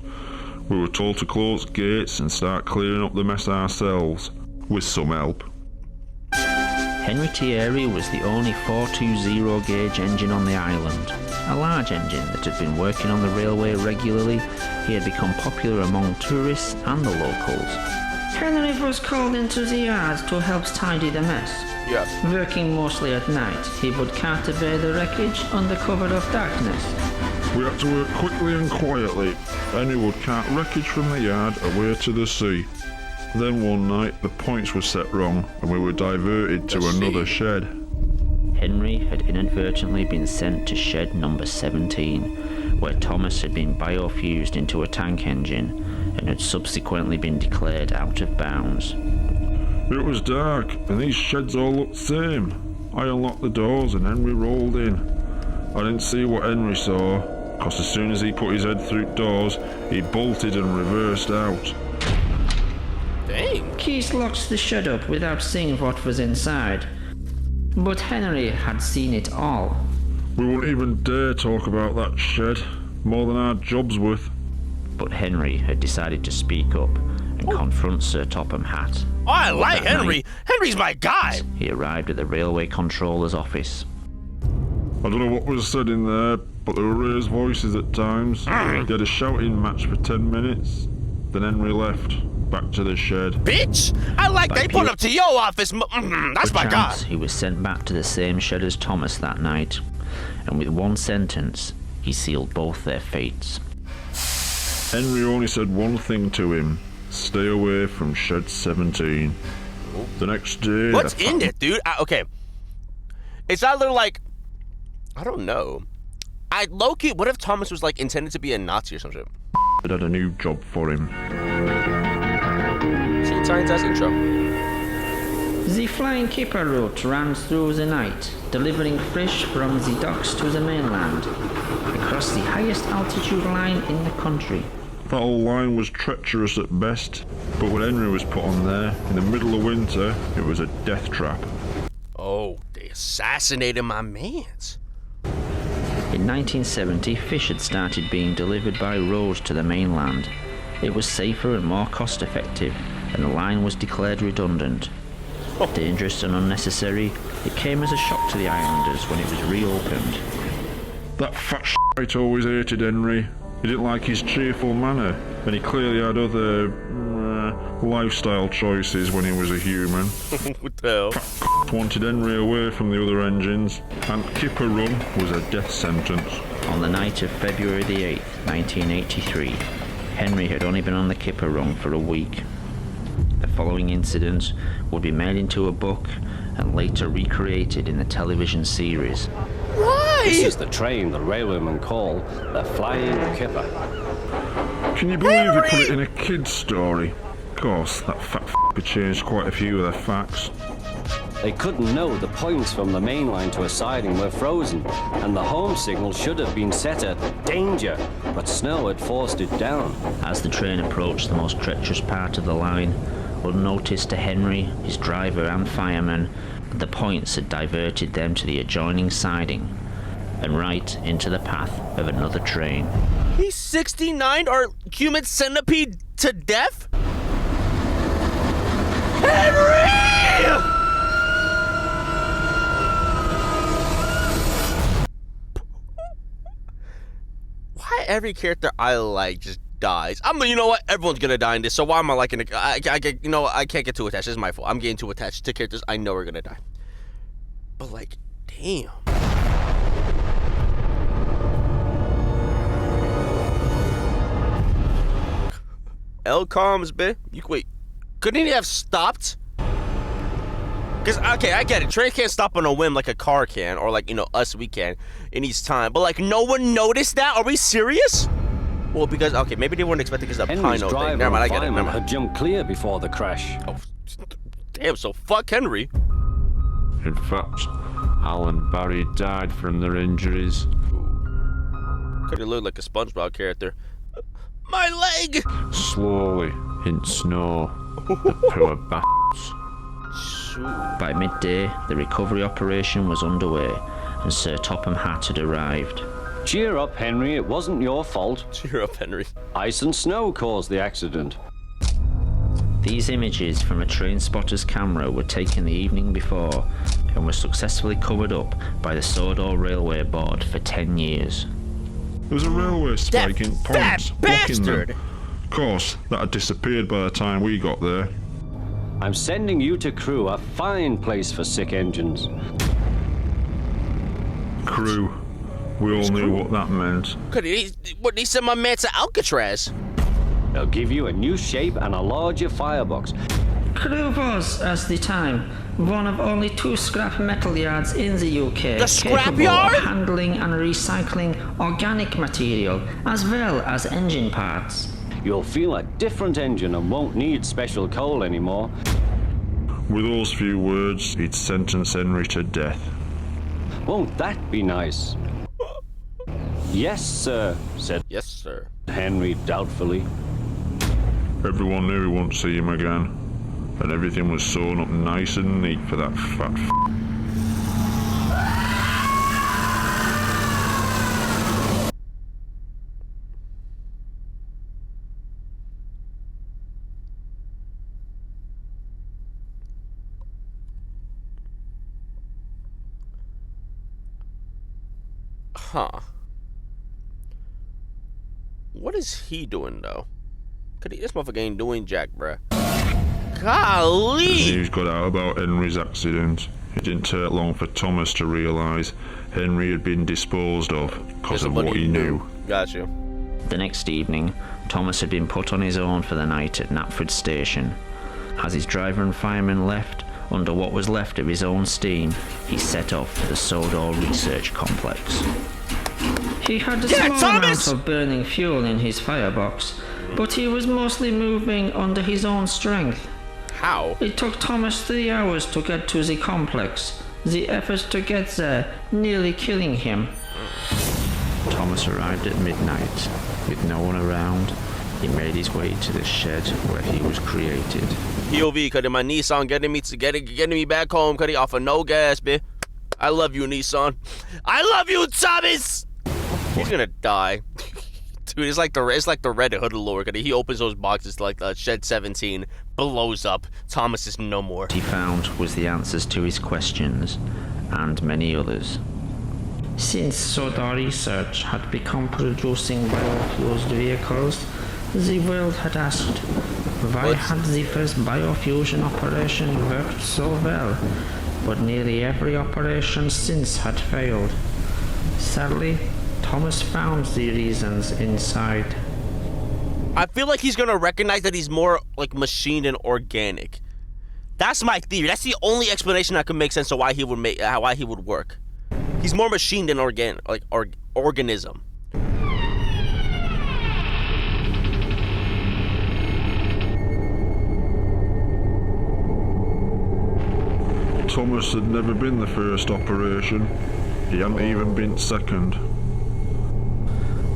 We were told to close gates and start clearing up the mess ourselves, with some help. Henry Thierry was the only 420 gauge engine on the island. A large engine that had been working on the railway regularly, he had become popular among tourists and the locals. Henry was called into the yard to help tidy the mess. Yes. Working mostly at night, he would cart away the wreckage under cover of darkness. We had to work quickly and quietly. Henry would cart wreckage from the yard away to the sea. Then one night the points were set wrong and we were diverted to another shed. Henry had inadvertently been sent to shed number 17, where Thomas had been biofused into a tank engine and had subsequently been declared out of bounds. It was dark and these sheds all looked the same. I unlocked the doors and Henry rolled in. I didn't see what Henry saw, because as soon as he put his head through doors, he bolted and reversed out. Dang. Keith locked the shed up without seeing what was inside. But Henry had seen it all. We wouldn't even dare talk about that shed, more than our job's worth. But Henry had decided to speak up and confront Sir Topham Hatt. Oh, I like That Henry. night, Henry's my guy. He arrived at the railway controller's office. I don't know what was said in there, but there were raised voices at times. He had a shouting match for 10 minutes. Then Henry left, back to the shed. Bitch! I like By they put pure- up to your office. That's my guy. Perchance he was sent back to the same shed as Thomas that night, and with one sentence, he sealed both their fates. Henry only said one thing to him: stay away from shed 17. The next day... What's in it, dude? Okay. It's either like, I don't know. Low-key, what if Thomas was like intended to be a Nazi or some shit? Had a new job for him. See, Science as intro. The Flying Keeper route ran through the night, delivering fish from the docks to the mainland, across the highest altitude line in the country. That old line was treacherous at best, but when Henry was put on there, in the middle of winter, it was a death trap. Oh, they assassinated my mans. In 1970, fish had started being delivered by road to the mainland. It was safer and more cost-effective, and the line was declared redundant. Dangerous and unnecessary, it came as a shock to the islanders when it was reopened. That fat shite always hated Henry. He didn't like his cheerful manner, and he clearly had other lifestyle choices when he was a human. What the hell? Fat wanted Henry away from the other engines, and Kipper Run was a death sentence. On the night of February the 8th, 1983, Henry had only been on the Kipper Run for a week. The following incident would be made into a book and later recreated in the television series. Why? This is the train the railwaymen call the Flying Kipper. Can you believe they put it in a kid's story? Of course, that fat f***er changed quite a few of their facts. They couldn't know the points from the main line to a siding were frozen, and the home signal should have been set at danger, but snow had forced it down. As the train approached the most treacherous part of the line, unnoticed to Henry, his driver and firemen, the points had diverted them to the adjoining siding and right into the path of another train. He's 69 or human centipede to death? Henry! Why every character I like just dies? You know what? Everyone's gonna die in this, so why am I liking it? I can't get too attached. This is my fault. I'm getting too attached to characters I know are gonna die. But like, damn. L comes, bitch. Wait, couldn't he have stopped? Because, okay, I get it. Train can't stop on a whim like a car can, or like, us, we can, in each time. But like, no one noticed that? Are we serious? Well, because, okay, maybe they weren't expecting because of the Pino thing. Never mind, I get it. Never mind. Had jumped clear before the crash. Oh, damn, so fuck Henry. In fact, Al and Barry died from their injuries. Could have looked like a SpongeBob character. My leg! Slowly, in snow. The poor bastards. By midday, the recovery operation was underway, and Sir Topham Hatt had arrived. Cheer up, Henry. It wasn't your fault. Cheer up, Henry. Ice and snow caused the accident. These images from a train spotter's camera were taken the evening before and were successfully covered up by the Sodor Railway Board for 10 years. There was a railway spike in points blocking them. Bastard! Of course, that had disappeared by the time we got there. I'm sending you to Crewe, a fine place for sick engines. Crew. We all knew what that meant. Could he send my man to Alcatraz? They'll give you a new shape and a larger firebox. Crewe was, at the time, one of only 2 scrap metal yards in the UK The scrap capable yard? of handling and recycling organic material as well as engine parts. You'll feel a different engine and won't need special coal anymore. With those few words, he'd sentence Henry to death. Won't that be nice? Yes, sir, said Yes, sir. Henry doubtfully. Everyone knew he wouldn't see him again, and everything was sewn up nice and neat for that fat Huh. What is he doing, though? This motherfucker ain't doing jack, bruh. Golly! The news got out about Henry's accident. It didn't take long for Thomas to realise Henry had been disposed of because of what he knew. Got you. The next evening, Thomas had been put on his own for the night at Knapford Station. As his driver and fireman left, under what was left of his own steam, he set off for the Sodor Research Complex. He had a small amount of burning fuel in his firebox, but he was mostly moving under his own strength. How? It took Thomas 3 hours to get to the complex, the effort to get there nearly killing him. Thomas arrived at midnight. With no one around, he made his way to the shed where he was created. POV, cause my Nissan getting me back home, cause he offer no gas, bitch. I love you, Nissan. I love you, Thomas! He's gonna die. Dude, it's like the Red Hood lore. He opens those boxes like Shed 17 blows up. Thomas is no more. What he found was the answers to his questions, and many others. Since Soda Research had become producing biofused vehicles, the world had asked, why had the first biofusion operation worked so well, but nearly every operation since had failed? Sadly, Thomas found the reasons inside. I feel like he's gonna recognize that he's more like machine and organic. That's my theory. That's the only explanation that could make sense of why he would work. He's more machine than organic, like organism. Thomas had never been the first operation. He hadn't even been second.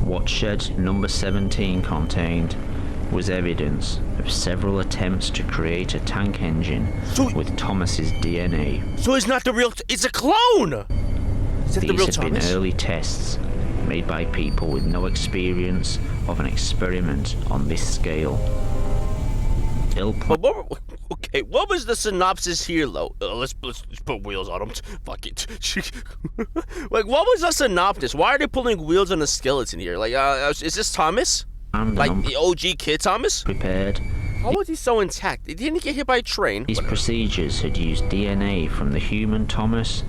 What shed number 17 contained was evidence of several attempts to create a tank engine with Thomas's DNA. So it's not the real... It's a clone! Is that the real These have Thomas? been early tests made by people with no experience of an experiment on this scale. Okay, what was the synopsis here, though? Let's put wheels on them. Fuck it. Like, what was the synopsis? Why are they pulling wheels on the skeleton here? Like, is this Thomas? Like the OG kid Thomas? Prepared. How was he so intact? Didn't he get hit by a train? These procedures had used DNA from the human Thomas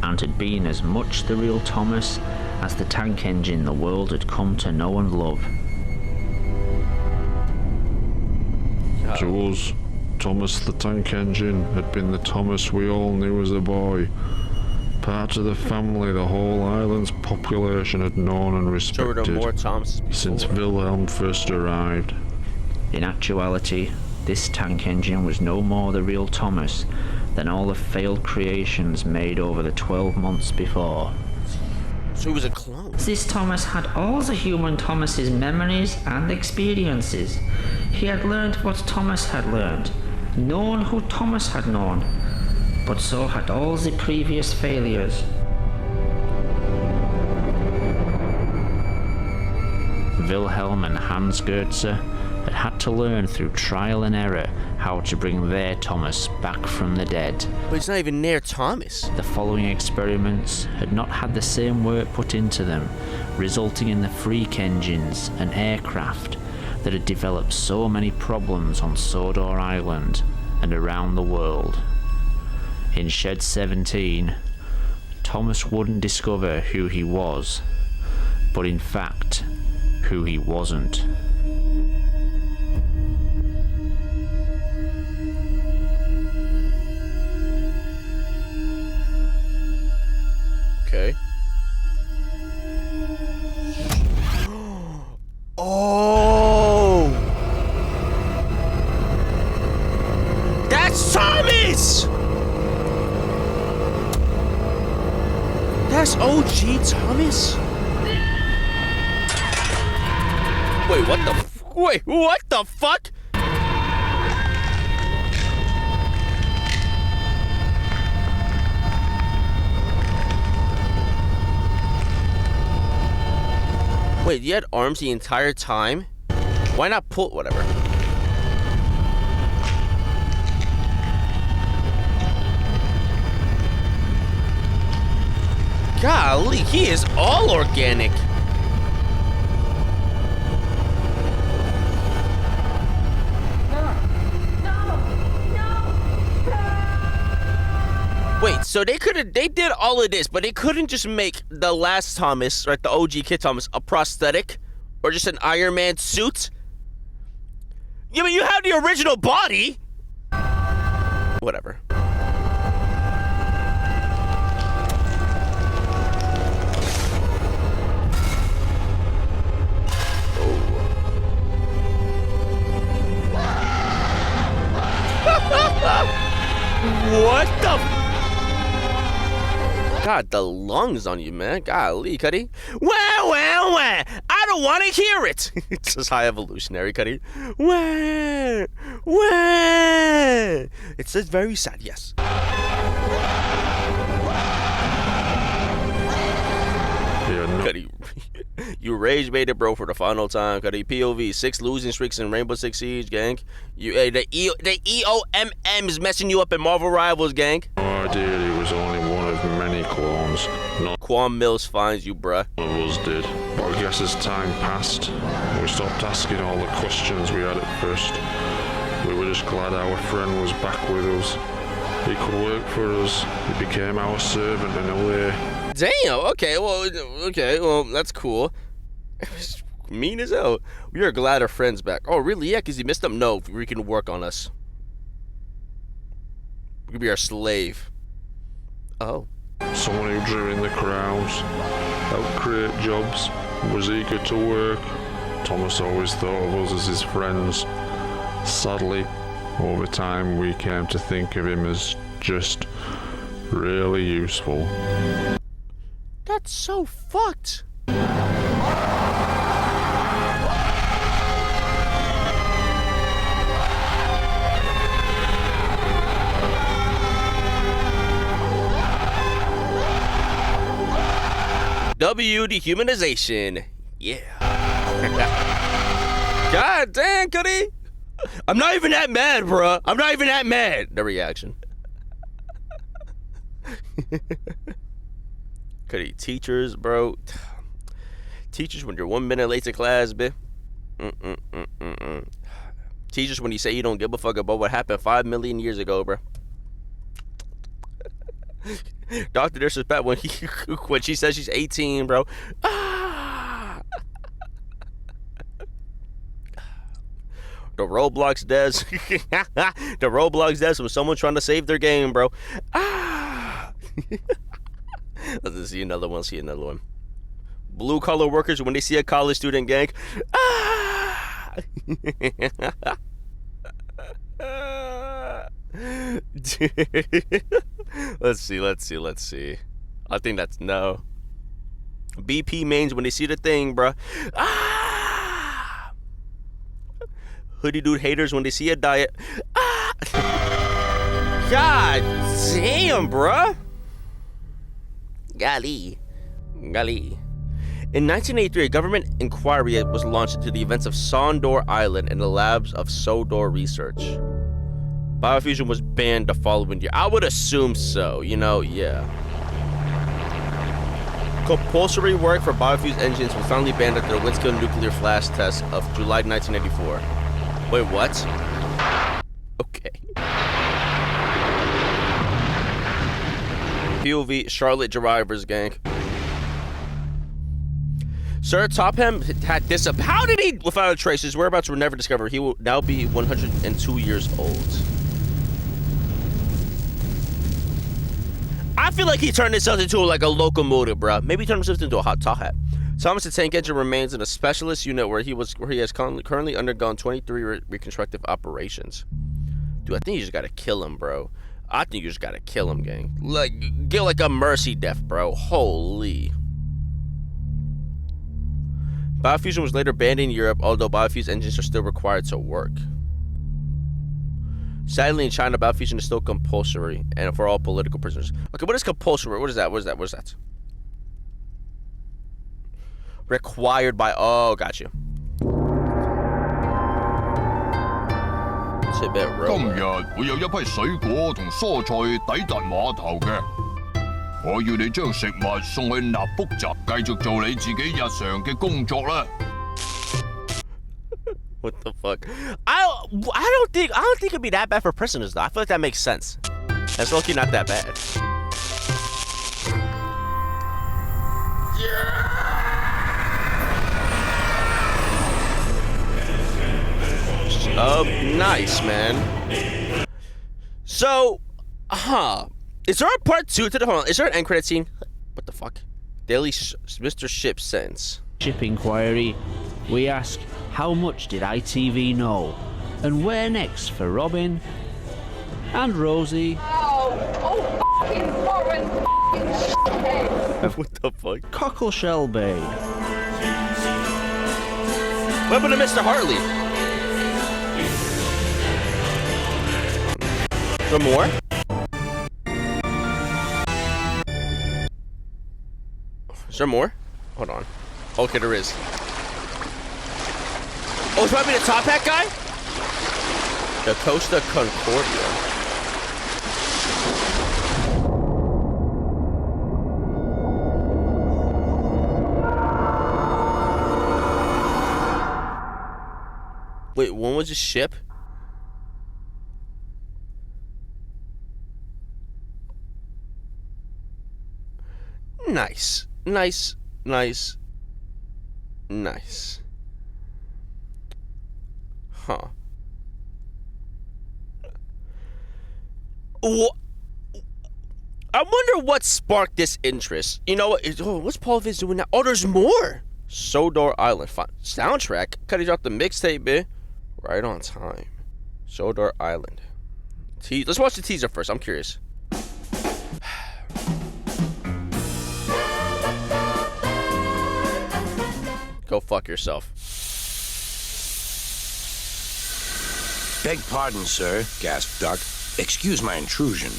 and had been as much the real Thomas as the tank engine the world had come to know and love. To us, Thomas the Tank Engine had been the Thomas we all knew as a boy. Part of the family the whole island's population had known and respected since Wilhelm first arrived. In actuality, this tank engine was no more the real Thomas than all the failed creations made over the 12 months before. So he was a clone. This Thomas had all the human Thomas's memories and experiences. He had learned what Thomas had learned, known who Thomas had known, but so had all the previous failures. Wilhelm and Hans Gotze had to learn through trial and error how to bring their Thomas back from the dead. But it's not even near Thomas. The following experiments had not had the same work put into them, resulting in the freak engines and aircraft that had developed so many problems on Sodor Island and around the world. In Shed 17, Thomas wouldn't discover who he was, but in fact, who he wasn't. Okay. Oh! That's Thomas! That's OG Thomas? Wait, what the fuck? Wait, you had arms the entire time? Why not pull... whatever. Golly, he is all organic. Wait, so they did all of this, but they couldn't just make the last Thomas, right, the OG Kid Thomas, a prosthetic? Or just an Iron Man suit? I mean, you have the original body! Whatever. What the... God, the lungs on you, man. Golly, Cuddy. Wah. I don't want to hear it. It's just high evolutionary, Cuddy. Wah. It says very sad, yes. Yeah, no. Cuddy. You rage baited, bro, for the final time. Got a POV, 6 losing streaks in Rainbow Six Siege, gang. The EOMM is messing you up in Marvel Rivals, gang. Ideally, it was only one of many clones. None Quan Mills finds you, bruh. of us did. But I guess as time passed, we stopped asking all the questions we had at first. We were just glad our friend was back with us. He could work for us. He became our servant in a way. Damn, okay, well, that's cool. Mean as hell. We are glad our friend's back. Oh, really? Yeah, because he missed them? No, we can work on us. We could be our slave. Oh. Someone who drew in the crowds, helped create jobs, was eager to work. Thomas always thought of us as his friends. Sadly, over time we came to think of him as just really useful. That's so fucked. Dehumanization. Yeah. God damn, Cuddy. I'm not even that mad, bruh. I'm not even that mad. The reaction. Cuddy, teachers, bro. Teachers when you're 1 minute late to class, bitch. Teachers when you say you don't give a fuck about what happened 5 million years ago, bro. Dr. Disrespect when she says she's 18, bro. The Roblox devs. The Roblox devs when someone trying to save their game, bro. Let's see another one. Blue collar workers when they see a college student, gang. Let's see. I think that's no. BP mains when they see the thing, bruh. Hoodie dude haters when they see a diet. God damn, bruh. Golly. In 1983, a government inquiry was launched into the events of Sondor Island and the labs of Sodor Research. Bofusion was banned the following year. I would assume so, yeah. Compulsory work for Bofusion engines was finally banned after the Winskill nuclear flash test of July 1984. Wait, what? Okay. POV Charlotte Drivers, gang. Sir Topham Hatt how did he, without a trace, his whereabouts were never discovered. He will now be 102 years old. I feel like he turned himself into like a locomotive, bruh. Maybe he turned himself into a hot top hat. Thomas the Tank Engine remains in a specialist unit where he has currently undergone 23 reconstructive operations. Dude, I think you just gotta kill him, bro. I think you just gotta kill him, gang. Like, get like a mercy death, bro. Holy. Bofusion was later banned in Europe, although Bofusion engines are still required to work. Sadly, in China, Bofusion is still compulsory, and for all political prisoners. Okay, what is compulsory? What is that? What is that? Required by... Oh, got you.今日會有一批水果同蔬菜抵達碼頭嘅。我要你將食物送去納福站，繼續做你自己日常嘅工作啦。What the fuck? I don't think it'd be that bad for prisoners though. I feel like that makes sense. That's low-key not that bad. Nice, man. So, is there a part 2 to the... Hold on, is there an end credit scene? What the fuck? Daily Mr. Ship sends. Ship inquiry. We ask, how much did ITV know? And where next for Robin? And Rosie. Fucking foreign shithead. What the fuck? Cockleshell Bay. What happened to Mr. Hartley? Some more? Is there more? Hold on. Okay, there is. Oh, it's probably the Top Hat guy? The Costa Concordia. Wait, when was the ship? Nice. Nice. Nice. Nice. Huh. I wonder what sparked this interest. You know what? Oh, what's Paul Viz doing now? Oh, there's more. Sodor Island. Fine. Soundtrack. Cut it off the mixtape, bit. Right on time. Sodor Island. Let's watch the teaser first. I'm curious. Go fuck yourself. Beg pardon, sir, gasped Duck. Excuse my intrusion.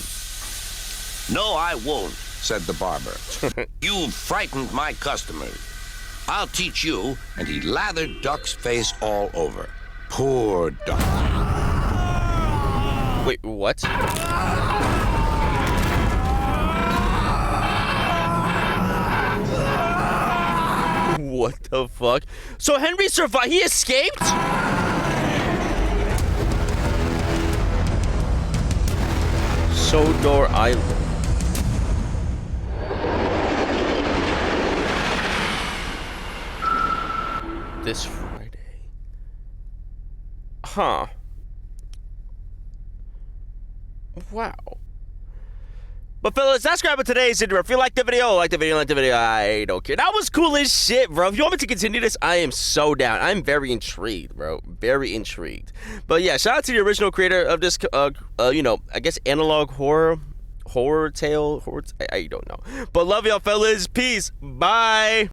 No, I won't, said the barber. You frightened my customers. I'll teach you, and he lathered Duck's face all over. Poor Duck. Wait, what? What the fuck? So Henry survived? He escaped? Sodor Island. This Friday. Huh. Wow. But fellas, that's wrap up today's intro. If you liked the video, I don't care. That was cool as shit, bro. If you want me to continue this, I am so down. I'm very intrigued, bro. Very intrigued. But yeah, shout out to the original creator of this, you know, I guess analog horror tale. I don't know. But love y'all, fellas. Peace. Bye.